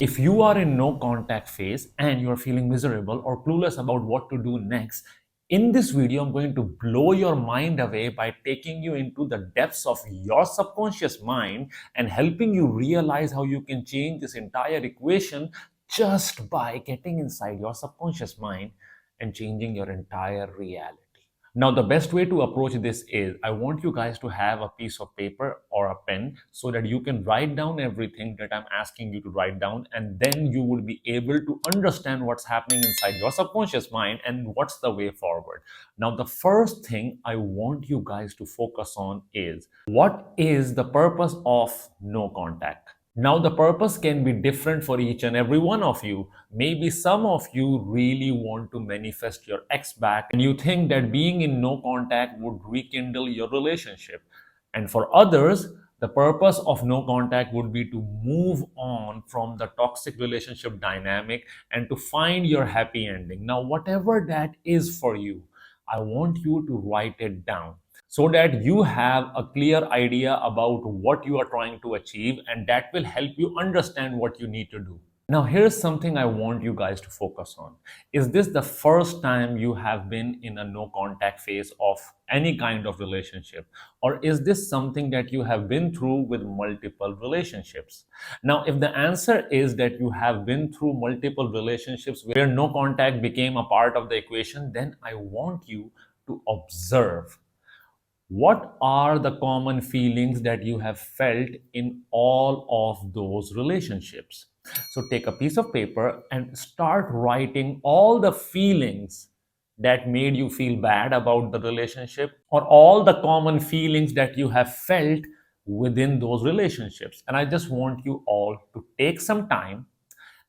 If you are in no contact phase and you're feeling miserable or clueless about what to do next, in this video, I'm going to blow your mind away by taking you into the depths of your subconscious mind and helping you realize how you can change this entire equation just by getting inside your subconscious mind and changing your entire reality. Now, the best way to approach this is I want you guys to have a piece of paper or a pen so that you can write down everything that I'm asking you to write down, and then you will be able to understand what's happening inside your subconscious mind and what's the way forward. Now, the first thing I want you guys to focus on is what is the purpose of no contact? Now, the purpose can be different for each and every one of you. Maybe some of you really want to manifest your ex back and you think that being in no contact would rekindle your relationship. And for others, the purpose of no contact would be to move on from the toxic relationship dynamic and to find your happy ending. Now, whatever that is for you, I want you to write it down so that you have a clear idea about what you are trying to achieve, and that will help you understand what you need to do. Now, here's something I want you guys to focus on. Is this the first time you have been in a no contact phase of any kind of relationship? Or is this something that you have been through with multiple relationships? Now, if the answer is that you have been through multiple relationships where no contact became a part of the equation, then I want you to observe what are the common feelings that you have felt in all of those relationships. So take a piece of paper and start writing all the feelings that made you feel bad about the relationship, or all the common feelings that you have felt within those relationships. And I just want you all to take some time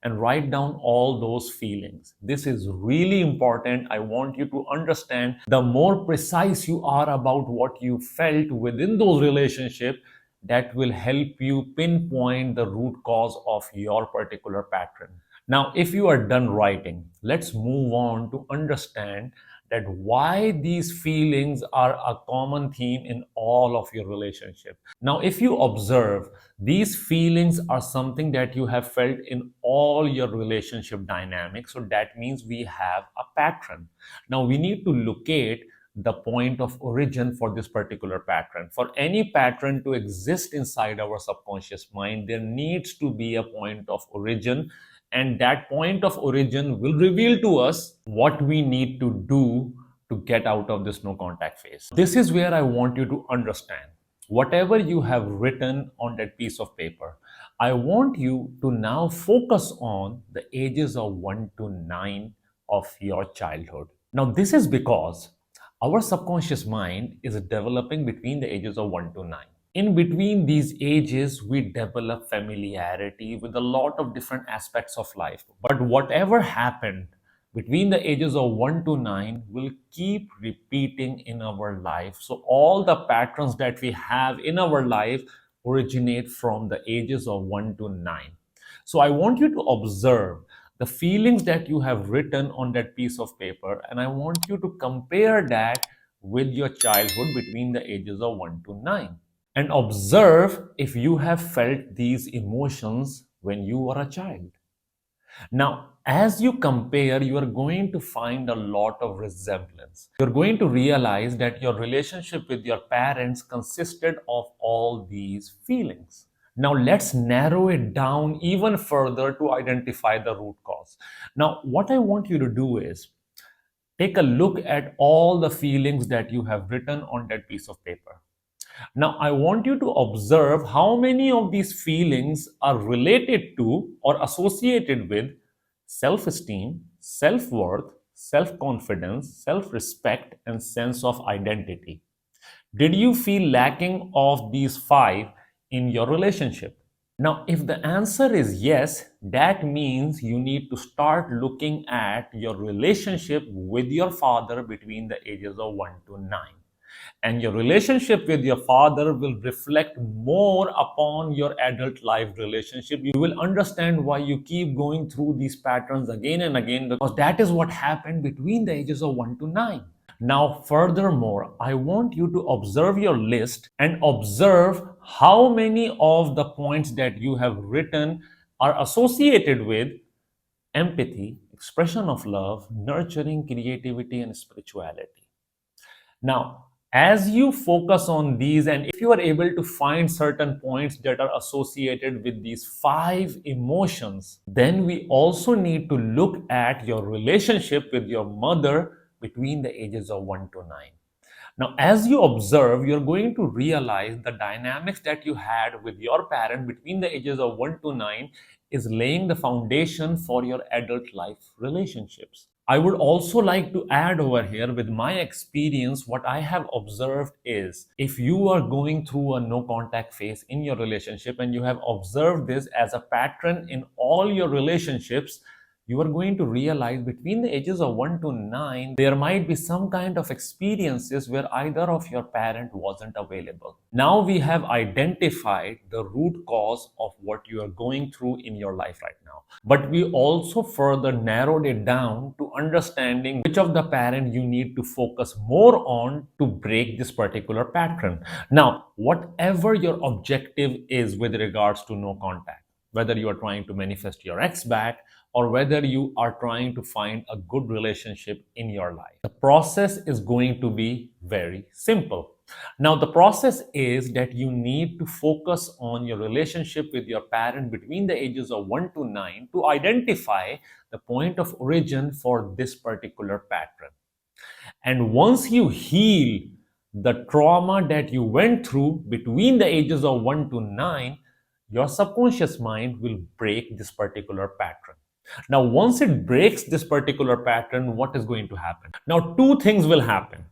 and write down all those feelings. This is really important. I want you to understand the more precise you are about what you felt within those relationships, that will help you pinpoint the root cause of your particular pattern. Now, if you are done writing, let's move on to understand that why these feelings are a common theme in all of your relationship. Now, if you observe, these feelings are something that you have felt in all your relationship dynamics. So that means we have a pattern. Now, we need to locate the point of origin for this particular pattern. For any pattern to exist inside our subconscious mind, there needs to be a point of origin, and that point of origin will reveal to us what we need to do to get out of this no contact phase. This is where I want you to understand whatever you have written on that piece of paper. I want you to now focus on the ages of 1 to 9 of your childhood. Now, this is because our subconscious mind is developing between the ages of 1 to 9. In between these ages, we develop familiarity with a lot of different aspects of life. But whatever happened between the ages of 1 to 9 will keep repeating in our life. So, all the patterns that we have in our life originate from the ages of 1 to 9. So, I want you to observe the feelings that you have written on that piece of paper, and I want you to compare that with your childhood between the ages of 1 to 9, and observe if you have felt these emotions when you were a child. Now, as you compare, you are going to find a lot of resemblance. You're going to realize that your relationship with your parents consisted of all these feelings. Now, let's narrow it down even further to identify the root cause. Now, what I want you to do is take a look at all the feelings that you have written on that piece of paper. Now, I want you to observe how many of these feelings are related to or associated with self esteem, self worth, self confidence, self respect, and sense of identity. Did you feel lacking of these five in your relationship? Now, if the answer is yes, that means you need to start looking at your relationship with your father between the ages of 1 to 9. And your relationship with your father will reflect more upon your adult life relationship. You will understand why you keep going through these patterns again and again, because that is what happened between the ages of 1 to 9. Now, furthermore, I want you to observe your list and observe how many of the points that you have written are associated with empathy, expression of love, nurturing, creativity, and spirituality. Now, as you focus on these, and if you are able to find certain points that are associated with these five emotions, then we also need to look at your relationship with your mother between the ages of 1 to 9. Now, as you observe, you're going to realize the dynamics that you had with your parent between the ages of 1 to 9 is laying the foundation for your adult life relationships. I would also like to add over here with my experience, what I have observed is if you are going through a no contact phase in your relationship and you have observed this as a pattern in all your relationships, you are going to realize between the ages of 1 to 9 there might be some kind of experiences where either of your parent wasn't available. Now we have identified the root cause of what you are going through in your life right now, but we also further narrowed it down to understanding which of the parent you need to focus more on to break this particular pattern. Now, whatever your objective is with regards to no contact, whether you are trying to manifest your ex back or whether you are trying to find a good relationship in your life, the process is going to be very simple. Now, the process is that you need to focus on your relationship with your parent between the ages of 1 to 9 to identify the point of origin for this particular pattern. And once you heal the trauma that you went through between the ages of 1 to 9, your subconscious mind will break this particular pattern. Now, once it breaks this particular pattern, what is going to happen? Now, two things will happen.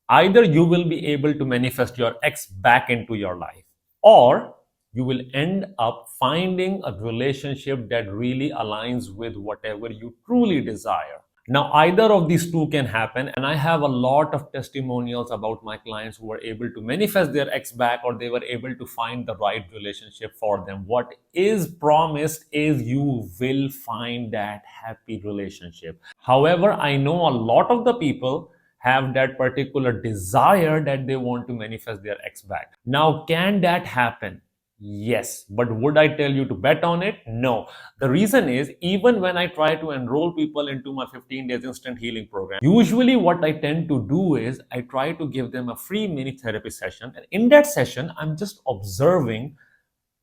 Either you will be able to manifest your ex back into your life, or you will end up finding a relationship that really aligns with whatever you truly desire. Now, either of these two can happen, and I have a lot of testimonials about my clients who were able to manifest their ex back or they were able to find the right relationship for them. What is promised is you will find that happy relationship. However, I know a lot of the people have that particular desire that they want to manifest their ex back. Now, can that happen? Yes, but would I tell you to bet on it? No. The reason is, even when I try to enroll people into my 15 days instant healing program, usually what I tend to do is I try to give them a free mini therapy session. And in that session, I'm just observing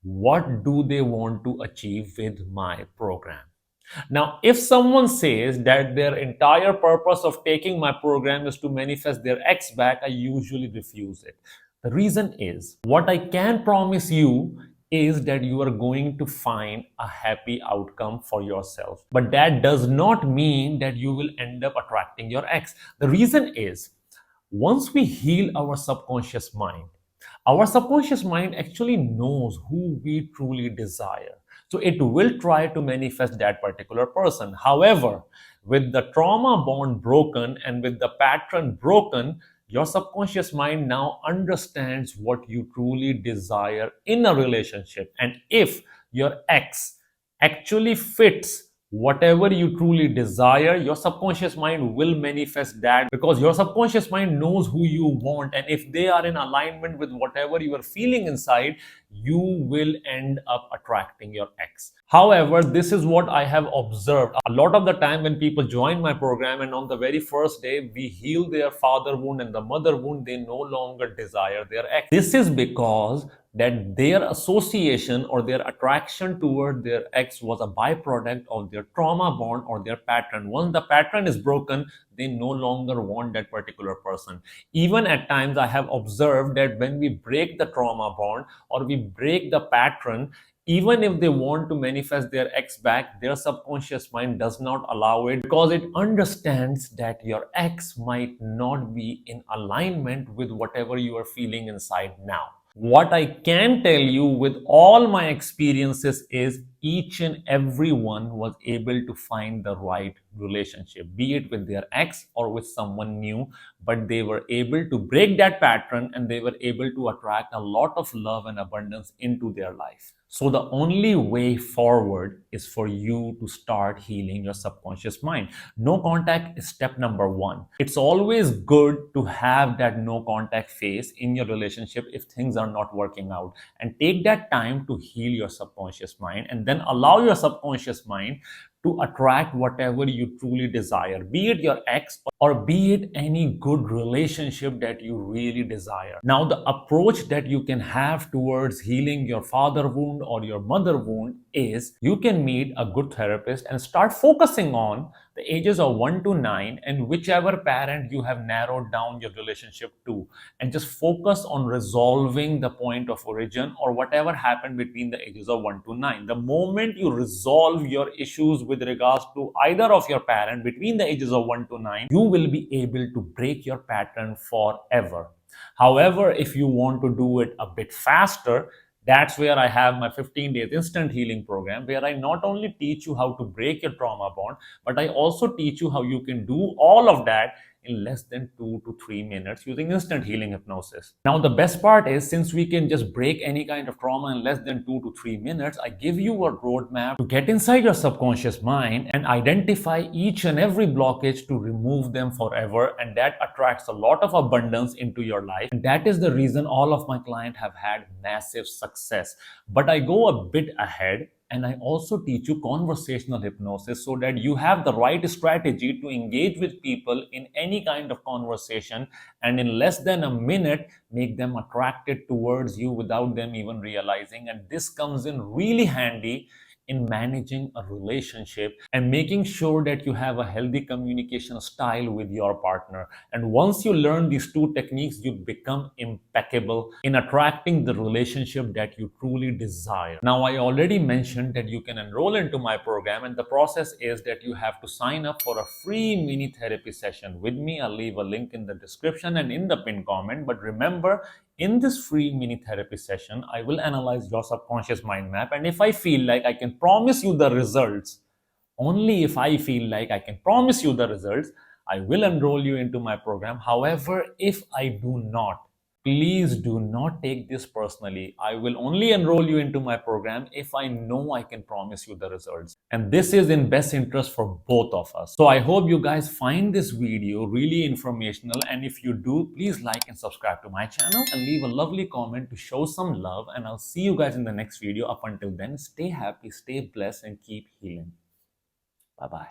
what do they want to achieve with my program. Now, if someone says that their entire purpose of taking my program is to manifest their ex back, I usually refuse it. The reason is, what I can promise you is that you are going to find a happy outcome for yourself. But that does not mean that you will end up attracting your ex. The reason is, once we heal our subconscious mind actually knows who we truly desire. So it will try to manifest that particular person. However, with the trauma bond broken and with the pattern broken, your subconscious mind now understands what you truly desire in a relationship. And if your ex actually fits whatever you truly desire, your subconscious mind will manifest that, because your subconscious mind knows who you want, and if they are in alignment with whatever you are feeling inside, you will end up attracting your ex. However, this is what I have observed a lot of the time when people join my program, and on the very first day we heal their father wound and the mother wound, they no longer desire their ex. This is because that their association or their attraction toward their ex was a byproduct of their trauma bond or their pattern. Once the pattern is broken, they no longer want that particular person. Even at times, I have observed that when we break the trauma bond or we break the pattern, even if they want to manifest their ex back, their subconscious mind does not allow it, because it understands that your ex might not be in alignment with whatever you are feeling inside now. What I can tell you with all my experiences is each and every one was able to find the right relationship, be it with their ex or with someone new, but they were able to break that pattern and they were able to attract a lot of love and abundance into their life. So, the only way forward is for you to start healing your subconscious mind. No contact is step number one. It's always good to have that no contact phase in your relationship if things are not working out. And take that time to heal your subconscious mind and then allow your subconscious mind to attract whatever you truly desire, be it your ex or be it any good relationship that you really desire. Now, the approach that you can have towards healing your father wound or your mother wound is you can meet a good therapist and start focusing on the ages of 1 to 9 and whichever parent you have narrowed down your relationship to, and just focus on resolving the point of origin or whatever happened between the ages of 1 to 9. The moment you resolve your issues with regards to either of your parent between the ages of 1 to 9, you will be able to break your pattern forever. However, if you want to do it a bit faster, that's where I have my 15 days instant healing program, where I not only teach you how to break your trauma bond, but I also teach you how you can do all of that in less than 2 to 3 minutes using instant healing hypnosis. Now, the best part is, since we can just break any kind of trauma in less than 2 to 3 minutes, I give you a roadmap to get inside your subconscious mind and identify each and every blockage to remove them forever. And that attracts a lot of abundance into your life. And that is the reason all of my clients have had massive success. But I go a bit ahead and I also teach you conversational hypnosis so that you have the right strategy to engage with people in any kind of conversation and in less than a minute make them attracted towards you without them even realizing. And this comes in really handy in managing a relationship and making sure that you have a healthy communication style with your partner. And once you learn these two techniques, you become impeccable in attracting the relationship that you truly desire. Now, I already mentioned that you can enroll into my program, and the process is that you have to sign up for a free mini therapy session with me. I'll leave a link in the description and in the pinned comment. But remember, in this free mini therapy session, I will analyze your subconscious mind map. And if I feel like I can promise you the results, only if I feel like I can promise you the results, I will enroll you into my program. However, if I do not, please do not take this personally. I will only enroll you into my program if I know I can promise you the results. And this is in best interest for both of us. So I hope you guys find this video really informational. And if you do, please like and subscribe to my channel and leave a lovely comment to show some love. And I'll see you guys in the next video. Up until then, stay happy, stay blessed, and keep healing. Bye bye.